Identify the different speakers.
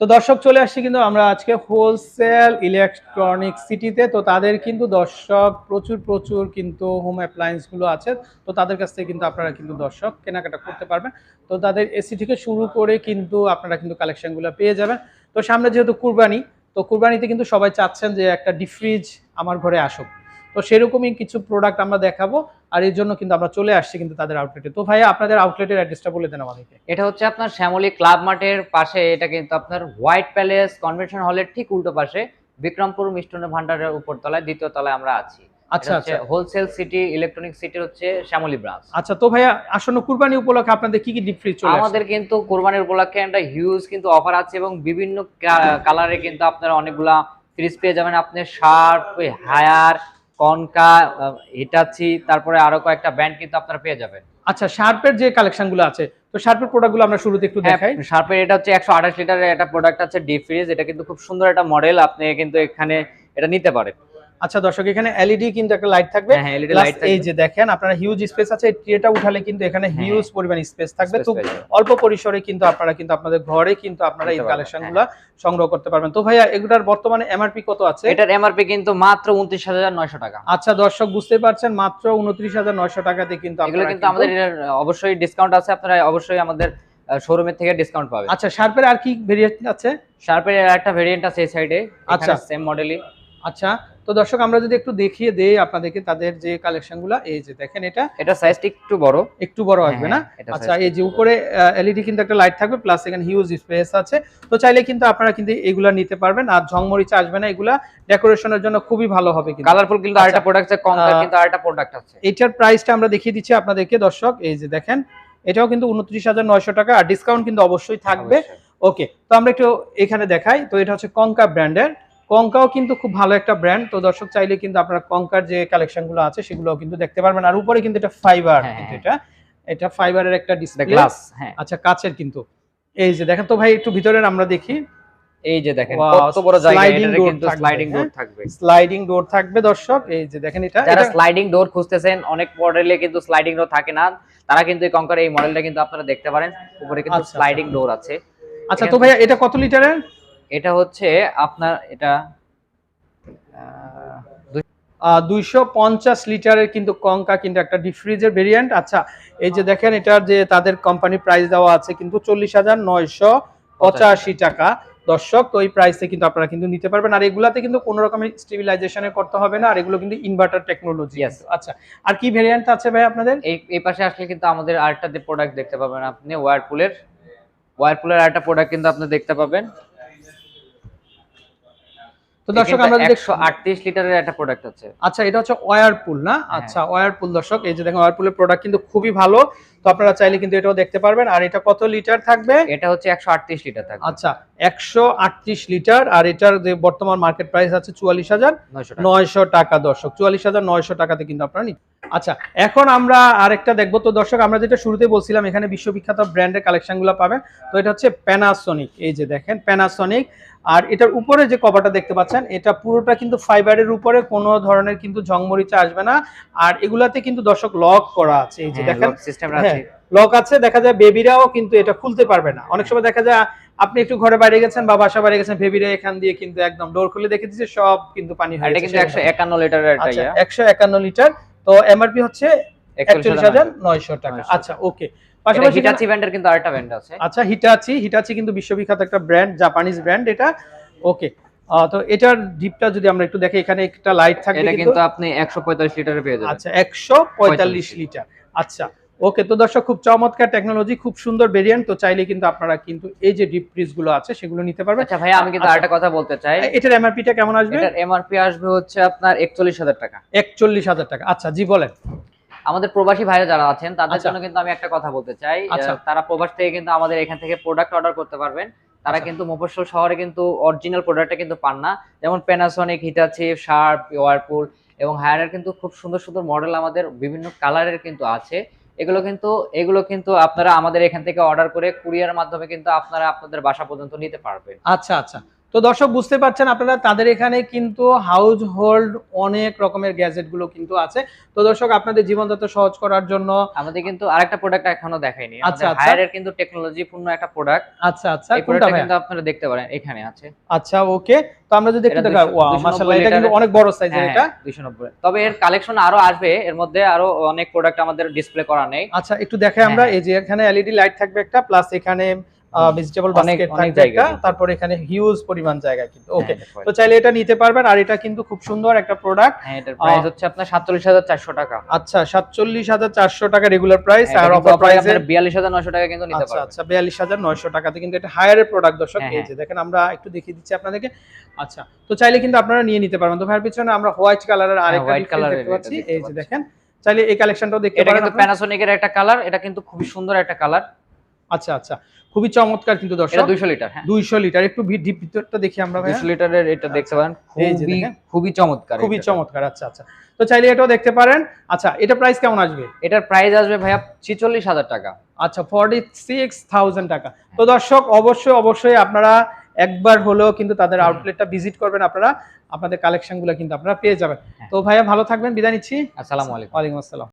Speaker 1: তো দর্শক চলে আসছি কিন্তু আমরা আজকে হোলসেল ইলেকট্রনিক সিটিতে। তো তাদের কিন্তু দর্শক প্রচুর প্রচুর কিন্তু হোম অ্যাপ্লায়েন্স গুলো আছে। তো তাদের কাছ থেকে কিন্তু আপনারা কিন্তু দর্শক কেনাকাটা করতে পারবেন। তো তাদের এসি থেকে শুরু করে কিন্তু আপনারা কিন্তু কালেকশন গুলো পেয়ে যাবেন। তো সামনে যেহেতু কুরবানি, তো কুরবানিতে কিন্তু সবাই চাচ্ছেন যে একটা ডিপ ফ্রিজ আমার ঘরে আসুক। তো সেরকমই কিছু প্রোডাক্ট আমরা দেখাবো। আর এর জন্য কিন্তু আমরা চলে আসছি কিন্তু তাদের আউটলেটে। তো ভাইয়া আপনাদের আউটলেটের অ্যাড্রেসটা বলে দেন আমাদেরকে।
Speaker 2: এটা হচ্ছে আপনার শ্যামলী ক্লাব মাঠের পাশে। এটা কিন্তু আপনার হোয়াইট প্যালেস কনভেনশন হলের ঠিক উল্টো পাশে, বিক্রমপুর মিষ্টন ভান্ডারের উপর তলায়, দ্বিতীয় তলায় আমরা আছি। এটা
Speaker 1: আচ্ছা
Speaker 2: হচ্ছে
Speaker 1: আচ্ছা।
Speaker 2: হোলসেল সিটি ইলেকট্রনিক সিটি হচ্ছে শ্যামলী ব্রাঞ্চ।
Speaker 1: আচ্ছা তো ভাইয়া আসন্ন কুরবানি উপলক্ষে আপনাদের কি কি ডিপ ফ্রিজ চলে আসছে?
Speaker 2: আমাদের কিন্তু কোরবানির উপলক্ষে একটা হিউজ কিন্তু অফার আছে এবং বিভিন্ন কালারে কিন্তু আপনারা অনেকগুলা ফ্রিজ পেয়ে যাবেন। আপনি শার্প, হায়ার, কনকা, হিটাচি, তারপরে আরো কয়েকটা ব্র্যান্ড কিন্তু আপনারা পেয়ে যাবেন।
Speaker 1: আচ্ছা শার্পের যে কালেকশনগুলো আছে, তো শার্পের প্রোডাক্টগুলো আমরা শুরুতে একটু
Speaker 2: হ্যাঁ,
Speaker 1: দেখাই।
Speaker 2: শার্পের এটা হচ্ছে 128 লিটারের একটা প্রোডাক্ট আছে ডিপ ফ্রিজ। এটা কিন্তু খুব সুন্দর একটা মডেল, আপনি কিন্তু এখানে এটা নিতে পারেন।
Speaker 1: আচ্ছা দর্শক, এখানে এলইডি কিন্তু একটা লাইট থাকবে।
Speaker 2: হ্যাঁ হ্যাঁ, এলইডি
Speaker 1: প্লাস
Speaker 2: লাইট
Speaker 1: এই
Speaker 2: থাকবে।
Speaker 1: যে দেখেন আপনারা হিউজ স্পেস আছে, এই ট্রেটা উঠালে কিন্তু এখানে
Speaker 2: হ্যাঁ
Speaker 1: হিউজ পরিমাণ স্পেস থাকবে।
Speaker 2: স্পেস
Speaker 1: তো
Speaker 2: পেয়ে যাবেন,
Speaker 1: অল্প পরিসরে কিন্তু আপনারা কিন্তু আপনাদের ঘরে কিন্তু আপনারা এই
Speaker 2: নিতে পারবেন। হ্যাঁ
Speaker 1: কালেকশনগুলো
Speaker 2: হ্যাঁ,
Speaker 1: সংগ্রহ করতে পারবেন। তো ভাইয়া এগুলার বর্তমানে এমআরপি কত আছে?
Speaker 2: এটার এমআরপি কিন্তু মাত্র 29,900 টাকা।
Speaker 1: আচ্ছা দর্শক বুঝতে পারছেন, মাত্র 29,900 টাকাতে কিন্তু
Speaker 2: এগুলো
Speaker 1: আপনারা
Speaker 2: কিন্তু
Speaker 1: কিন্তু।
Speaker 2: আমাদের অবশ্যই ডিসকাউন্ট আছে, আপনারা অবশ্যই আমাদের শোরুমের থেকে ডিসকাউন্ট পাবেন।
Speaker 1: আচ্ছা শার্পের আর কি ভেরিয়েন্ট আছে?
Speaker 2: শার্পের একটা ভেরিয়েন্ট আছে এই সাইডে,
Speaker 1: আচ্ছা
Speaker 2: এখানে সেম মডেলই।
Speaker 1: আচ্ছা। তো দর্শক আমরা যদি একটু দেখিয়ে দেই আপনাদেরকে তাদের যে কালেকশনগুলো, এই যে দেখেন এটা
Speaker 2: এটা সাইজটা একটু বড়।
Speaker 1: একটু বড়
Speaker 2: হ্যাঁ
Speaker 1: আসবে না?
Speaker 2: হ্যাঁ, এটা
Speaker 1: আচ্ছা
Speaker 2: সাইজটা
Speaker 1: এই যে
Speaker 2: একটু বড়।
Speaker 1: উপরে এলইডি কিন্তু একটা লাইট থাকবে, প্লাস এখানে হিউজ স্পেস আছে। তো চাইলে কিন্তু আপনারা কিন্তু এগুলা নিতে পারবেন, আর ঝংমরিচা আসবে না, এগুলা ডেকোরেশনের জন্য খুবই ভালো হবে কিন্তু।
Speaker 2: কালারফুল কিন্তু
Speaker 1: আচ্ছা
Speaker 2: আরেকটা প্রোডাক্ট আছে, কঙ্কার কিন্তু আরেকটা প্রোডাক্ট আছে।
Speaker 1: এইটার প্রাইসটা আমরা দেখিয়ে দিচ্ছি আপনাদেরকে দর্শক, এই যে দেখেন এটাও কিন্তু 29,900 টাকা, আর ডিসকাউন্ট কিন্তু অবশ্যই থাকবে।
Speaker 2: অবশ্যই।
Speaker 1: ওকে, তো আমরা একটু এখানে দেখাই। তো এটা হচ্ছে কঙ্কা ব্র্যান্ডের। কঙ্কাও কিন্তু খুব ভালো একটা ব্র্যান্ড। তো দর্শক চাইলে কিন্তু আপনারা কঙ্কার যে কালেকশনগুলো আছে সেগুলোও কিন্তু দেখতে পারবেন। আর উপরে কিন্তু এটা ফাইবার,
Speaker 2: হ্যাঁ
Speaker 1: কিন্তু
Speaker 2: হ্যাঁ,
Speaker 1: এটা এটা ফাইবারের একটা
Speaker 2: এটা
Speaker 1: ডিসপ্লে।
Speaker 2: গ্লাস। হ্যাঁ,
Speaker 1: আচ্ছা কাচের কিন্তু। এই যে দেখেন তো ভাই, একটু ভিতরের আমরা দেখি।
Speaker 2: এই যে দেখেন
Speaker 1: ওয়াও,
Speaker 2: কত বড় জায়গা,
Speaker 1: স্লাইডিং
Speaker 2: এটারে
Speaker 1: ডোর
Speaker 2: কিন্তু
Speaker 1: থাকবে,
Speaker 2: স্লাইডিং ডোর
Speaker 1: হ্যাঁ
Speaker 2: থাকবে।
Speaker 1: স্লাইডিং ডোর থাকবে দর্শক। এই যে দেখেন এটা
Speaker 2: যারা
Speaker 1: এটা
Speaker 2: স্লাইডিং ডোর খুঁজতেছেন, অনেক মডেলে কিন্তু স্লাইডিং ডোর থাকে না, তারা কিন্তু এই কঙ্কার এই মডেলটা কিন্তু আপনারা দেখতে পারেন। উপরে কিন্তু
Speaker 1: আচ্ছা
Speaker 2: স্লাইডিং ডোর আছে।
Speaker 1: আচ্ছা। তো
Speaker 2: এখানে
Speaker 1: ভাইয়া এটা কত লিটারের?
Speaker 2: এটা হচ্ছে আপনার এটা
Speaker 1: 250 লিটারের কিন্তু কঙ্কা, কিন্তু একটা ডিপ ফ্রিজের ভেরিয়েন্ট। আচ্ছা এই যে দেখেন এটার যে তাদের কোম্পানি প্রাইস দেওয়া আছে কিন্তু 40,985 টাকা দর্শক। তো এই প্রাইসে কিন্তু আপনারা কিন্তু নিতে পারবেন। আর এগুলাতে কিন্তু কোনো রকমের স্টেবিলাইজেশনে করতে হবে না, আর এগুলো কিন্তু ইনভার্টার টেকনোলজি।
Speaker 2: ইয়েস।
Speaker 1: আচ্ছা, আর কি ভেরিয়েন্ট আছে ভাই আপনাদের?
Speaker 2: এই এই পাশে আসলে কিন্তু আমাদের আরেকটা প্রোডাক্ট দেখতে পাবেন, আপনি ওয়ারপুলের আরেকটা প্রোডাক্ট কিন্তু আপনি দেখতে পাবেন।
Speaker 1: তো দর্শক আমরা যদি
Speaker 2: 138 লিটারের একটা প্রোডাক্ট আছে।
Speaker 1: আচ্ছা এটা হচ্ছে ওয়ারপুল না?
Speaker 2: হ্যাঁ।
Speaker 1: আচ্ছা ওয়ারপুল দর্শক, এই যে দেখেন ওয়ারপুলের প্রোডাক্ট কিন্তু খুবই ভালো। তো আপনারা চাইলে কিন্তু এটাও দেখতে পারবেন। আর এটা কত লিটার থাকবে?
Speaker 2: এটা হচ্ছে 138 লিটার থাকবে।
Speaker 1: আচ্ছা 138 লিটার, আর এটার যে বর্তমান মার্কেট প্রাইস আছে 44,900 টাকা দর্শক। 44,900 টাকাতে কিন্তু আপনারা নিন। আচ্ছা এখন আমরা আরেকটা দেখবো। তো দর্শক আমরা যেটা শুরুতে বলছিলাম, এখানে বিশ্ববিখ্যাত ব্র্যান্ডের কালেকশনগুলো পাবেন। তো এটা হচ্ছে প্যানাসোনিক, এই যে দেখেন প্যানাসোনিক। আর এটার উপরে যে কভারটা দেখতে পাচ্ছেন, এটা পুরোটা কিন্তু ফাইবারের উপরে, কোনো ধরনের কিন্তু ঝংমরিচা আসবে না। আর এগুলাতে কিন্তু দর্শক লক করা আছে, এই যে দেখেন
Speaker 2: সিস্টেম
Speaker 1: হ্যাঁ
Speaker 2: আছে।
Speaker 1: লক আছে। দেখা যায় বেবিরাও কিন্তু এটা খুলতে পারবে না। অনেক সময় দেখা যায় আপনি একটু ঘরে বাইরে গেছেন বা বাসা বাইরে গেছেন, বেবিরা এখান দিয়ে কিন্তু একদম ডোর খুলে দেখে দিচ্ছে সব কিন্তু পানি হয়ে
Speaker 2: এটা
Speaker 1: গেছে।
Speaker 2: কিন্তু 151 লিটারের একটা
Speaker 1: আচ্ছা
Speaker 2: ইয়া।
Speaker 1: 151 লিটার। তো এমআরপি হচ্ছে 41,900 টাকা। আচ্ছা ওকে।
Speaker 2: পাশাপাশি হিটাচি ব্র্যান্ডের কিন্তু আরেকটা ব্র্যান্ড আছে।
Speaker 1: আচ্ছা হিটাচি কিন্তু বিশ্ববিখ্যাত একটা ব্র্যান্ড, জাপানিজ ব্র্যান্ড এটা। ওকে, তো এটার ডিপটা যদি আমরা একটু দেখি, এখানে একটা লাইট থাকবে
Speaker 2: এটা কিন্তু আপনি 145 লিটারে পেয়ে যাবেন।
Speaker 1: আচ্ছা 145 লিটার। আচ্ছা ওকে। তো দর্শক খুব চমৎকার টেকনোলজি, খুব সুন্দর ভেরিয়েন্ট। তো চাইলে কিন্তু আপনারা কিন্তু এই যে ডিপ ফ্রিজ গুলো আছে সেগুলো নিতে পারবেন।
Speaker 2: আচ্ছা ভাই, আমি কিন্তু আরেকটা কথা বলতে চাই।
Speaker 1: এটার এমআরপিটা কেমন আসবে?
Speaker 2: এটার এমআরপি আসবে হচ্ছে আপনার 41,000 টাকা।
Speaker 1: 41,000 টাকা। আচ্ছা জি বলেন।
Speaker 2: আমাদের প্রবাসী ভাইরা যারা আছেন তাদের
Speaker 1: আচ্ছা
Speaker 2: জন্য কিন্তু আমি একটা কথা বলতে চাই।
Speaker 1: আচ্ছা
Speaker 2: তারা প্রবাস থেকে কিন্তু আমাদের এখান থেকে প্রোডাক্ট অর্ডার করতে পারবেন। তারা
Speaker 1: আচ্ছা
Speaker 2: কিন্তু মফস্বল শহরে কিন্তু অরিজিনাল প্রোডাক্টটা কিন্তু পান না। যেমন প্যানাসোনিক, হিটাচি, শার্প, ওয়ারপুল এবং হায়ারের কিন্তু খুব সুন্দর সুন্দর মডেল আমাদের বিভিন্ন কালারের কিন্তু আছে। এগুলো কিন্তু আপনারা আমাদের এখান থেকে অর্ডার করে কুরিয়ার মাধ্যমে কিন্তু আপনারা আপনাদের বাসা পর্যন্ত নিতে পারবেন।
Speaker 1: আচ্ছা আচ্ছা। তো দর্শক বুঝতে পারছেন আপনারা, তাদের এখানে কিন্তু হাউস হোল্ড অনেক রকমের গ্যাজেট গুলো কিন্তু আছে। তো দর্শক আপনাদের জীবনযাত্রা সহজ করার জন্য
Speaker 2: আমাদের কিন্তু আরেকটা প্রোডাক্ট এখনো দেখাইনি,
Speaker 1: আচ্ছা,
Speaker 2: আমাদের
Speaker 1: আচ্ছা।
Speaker 2: হায়ারের কিন্তু টেকনোলজি পূর্ণ একটা প্রোডাক্ট।
Speaker 1: আচ্ছা আচ্ছা,
Speaker 2: এই
Speaker 1: কোনটা
Speaker 2: প্রোডাক্টটা
Speaker 1: ভাইয়া?
Speaker 2: কিন্তু আপনারা দেখতে পারেন, এখানে আছে।
Speaker 1: আচ্ছা ওকে, তো আমরা যদি একটু
Speaker 2: এটা
Speaker 1: দেখাই,
Speaker 2: 200
Speaker 1: ওয়াও
Speaker 2: 290
Speaker 1: মাশাআল্লাহ, এটা কিন্তু
Speaker 2: লিটারের।
Speaker 1: অনেক বড় সাইজের
Speaker 2: হ্যাঁ,
Speaker 1: এটা।
Speaker 2: 290। তবে এর কালেকশন আরো আসবে, এর মধ্যে আরো অনেক প্রোডাক্ট আমাদের ডিসপ্লে করা নেই।
Speaker 1: আচ্ছা একটু দেখাই আমরা,
Speaker 2: হ্যাঁ,
Speaker 1: এই যে এখানে এলইডি লাইট থাকবে একটা, প্লাস এখানে ভেজিটেবল
Speaker 2: অনেক
Speaker 1: বাস্কেট
Speaker 2: অনেক
Speaker 1: থাকবে
Speaker 2: জায়গা
Speaker 1: একটা,
Speaker 2: কিন্তু।
Speaker 1: তারপর এখানে হিউজ পরিমাণ জায়গা কিন্তু। ওকে,
Speaker 2: হ্যাঁ,
Speaker 1: তো চাইলে এটা নিতে পারবেন, আর এটা কিন্তু খুব সুন্দর একটা প্রোডাক্ট।
Speaker 2: হ্যাঁ, এটার প্রাইস হচ্ছে আপনার 47,400 টাকা।
Speaker 1: আচ্ছা 47,400 টাকা রেগুলার প্রাইস,
Speaker 2: হ্যাঁ,
Speaker 1: আর
Speaker 2: এটা কিন্তু
Speaker 1: অফার
Speaker 2: অফারে
Speaker 1: প্রাইসে
Speaker 2: আপনার 42,900 টাকা কিন্তু নিতে
Speaker 1: আচ্ছা
Speaker 2: পারবেন।
Speaker 1: আচ্ছা 42,900 টাকাতে কিন্তু এটা হায়ারের প্রোডাক্ট দর্শক।
Speaker 2: হ্যাঁ,
Speaker 1: এই যে দেখেন, আমরা একটু দেখিয়ে দিচ্ছি আপনাদেরকে। আচ্ছা, তো চাইলে কিন্তু আপনারা নিয়ে নিতে পারবেন। তো ভাইয়ের পিছনে আমরা হোয়াইট কালারের আরেকটা
Speaker 2: হোয়াইট
Speaker 1: ডিসপ্লে
Speaker 2: কালারের
Speaker 1: দেখতে
Speaker 2: এটা
Speaker 1: পাচ্ছি,
Speaker 2: দেখতে
Speaker 1: এই যে
Speaker 2: পাচ্ছি।
Speaker 1: দেখেন, চাইলে এই কালেকশনটাও দেখতে
Speaker 2: এটা
Speaker 1: পারেন
Speaker 2: কিন্তু
Speaker 1: আপনারা।
Speaker 2: প্যানাসোনিকের একটা কালার, এটা কিন্তু খুবই সুন্দর একটা কালার।
Speaker 1: আচ্ছা আচ্ছা, খুবই চমৎকার কিন্তু
Speaker 2: এটা
Speaker 1: দর্শক।
Speaker 2: 200 লিটার। হ্যাঁ,
Speaker 1: 200 লিটার, একটু ডিপ ভিতরটা দেখি আমরা ভাইয়া।
Speaker 2: 200 লিটারের এটা দেখতে পারেন,
Speaker 1: এই যে
Speaker 2: খুবই
Speaker 1: দেখেন,
Speaker 2: খুবই চমৎকার।
Speaker 1: খুবই
Speaker 2: এটা।
Speaker 1: চমৎকার। আচ্ছা আচ্ছা, তো চাইলে এটাও দেখতে পারেন। আচ্ছা, এটা প্রাইস কেমন আসবে?
Speaker 2: এটার প্রাইস আসবে ভাইয়া 46,000 টাকা।
Speaker 1: আচ্ছা 46,000 টাকা। তো দর্শক অবশ্যই অবশ্যই আপনারা একবার হলেও কিন্তু তাদের আউটলেটটা ভিজিট করবেন, আপনারা আপনাদের কালেকশনগুলো কিন্তু আপনারা পেয়ে যাবেন।
Speaker 2: হ্যাঁ।
Speaker 1: তো ভাইয়া ভালো থাকবেন, বিদায় নিচ্ছি।
Speaker 2: আসসালামু আলাইকুম।
Speaker 1: ওয়ালাইকুম আসসালাম।